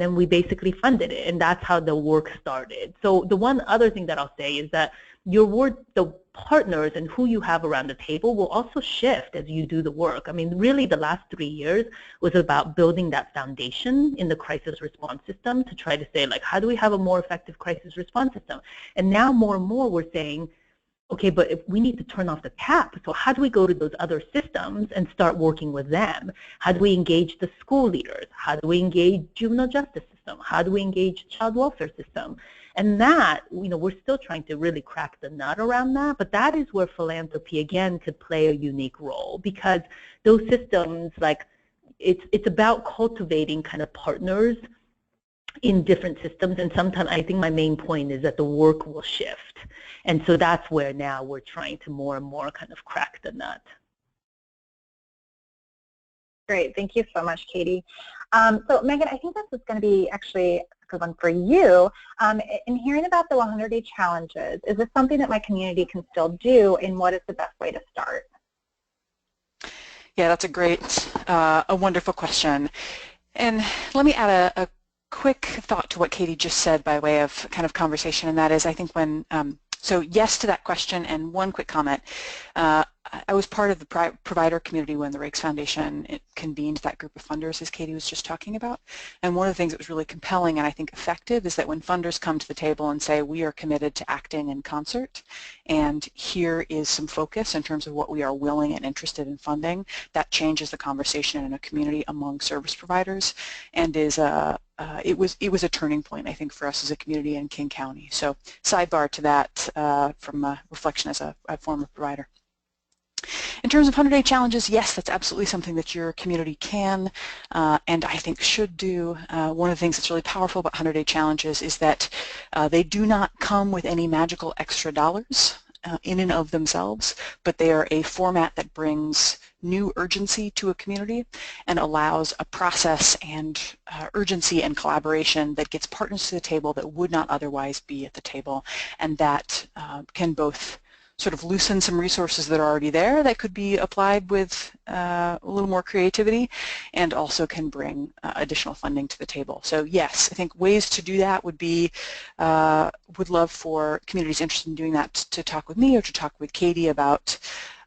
then we basically funded it, and that's how the work started. So the one other thing that I'll say is that the partners and who you have around the table will also shift as you do the work. I mean, really the last 3 years was about building that foundation in the crisis response system to try to say, like, how do we have a more effective crisis response system? And now more and more we're saying, okay, but if we need to turn off the tap, so how do we go to those other systems and start working with them? How do we engage the school leaders? How do we engage juvenile justice system? How do we engage child welfare system? And that, you know, we're still trying to really crack the nut around that, but that is where philanthropy, again, could play a unique role, because those systems, like, it's about cultivating kind of partners in different systems, and sometimes I think my main point is that the work will shift. And so that's where now we're trying to more and more kind of crack the nut. Great, thank you so much, Katie. So Megan, I think this is going to be actually a good one for you. In hearing about the 100-day challenges, is this something that my community can still do, and what is the best way to start? Yeah, that's a great, a wonderful question. And let me add a quick thought to what Katie just said by way of kind of conversation, and that is, I think when, so yes to that question, and one quick comment. I was part of the provider community when the Raikes Foundation convened that group of funders, as Katie was just talking about. And one of the things that was really compelling and I think effective is that when funders come to the table and say, we are committed to acting in concert, and here is some focus in terms of what we are willing and interested in funding, that changes the conversation in a community among service providers, and is it was a turning point, I think, for us as a community in King County. So sidebar to that from a reflection as a former provider. In terms of 100-day challenges, yes, that's absolutely something that your community can and I think should do. One of the things that's really powerful about 100-day challenges is that they do not come with any magical extra dollars in and of themselves, but they are a format that brings new urgency to a community and allows a process and urgency and collaboration that gets partners to the table that would not otherwise be at the table, and that can both sort of loosen some resources that are already there that could be applied with a little more creativity, and also can bring additional funding to the table. So yes, I think ways to do that would be, would love for communities interested in doing that to talk with me or to talk with Katie about.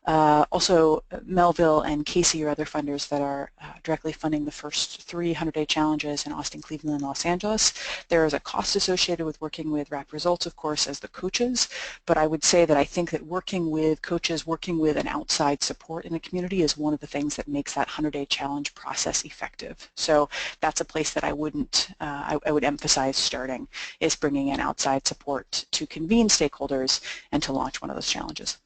Also, Melville and Casey are other funders that are directly funding the first 3 100-day challenges in Austin, Cleveland, and Los Angeles. There is a cost associated with working with Rapid Results, of course, as the coaches, but I would say that I think that working with coaches, working with an outside support in the community is one of the things that makes that 100-day challenge process effective. So that's a place that I wouldn't, I would emphasize starting, is bringing in outside support to convene stakeholders and to launch one of those challenges.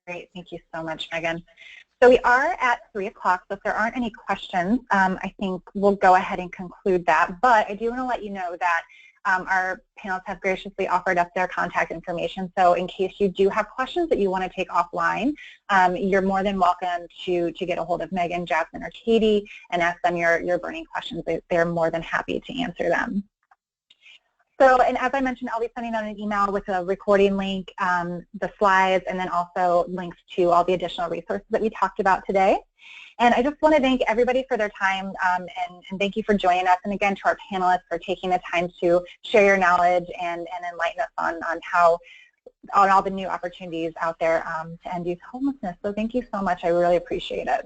Great, thank you so much, Megan. So we are at 3 o'clock, so if there aren't any questions, I think we'll go ahead and conclude that. But I do want to let you know that our panelists have graciously offered us their contact information. So in case you do have questions that you want to take offline, you're more than welcome to get a hold of Megan, Jasmine, or Katie and ask them your burning questions. They're more than happy to answer them. So, and as I mentioned, I'll be sending out an email with a recording link, the slides, and then also links to all the additional resources that we talked about today. And I just want to thank everybody for their time, and thank you for joining us. And again, to our panelists for taking the time to share your knowledge and enlighten us on all the new opportunities out there to end youth homelessness. So thank you so much. I really appreciate it.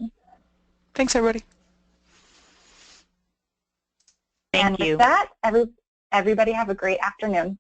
Thanks, everybody. Thank you. With that, everybody have a great afternoon.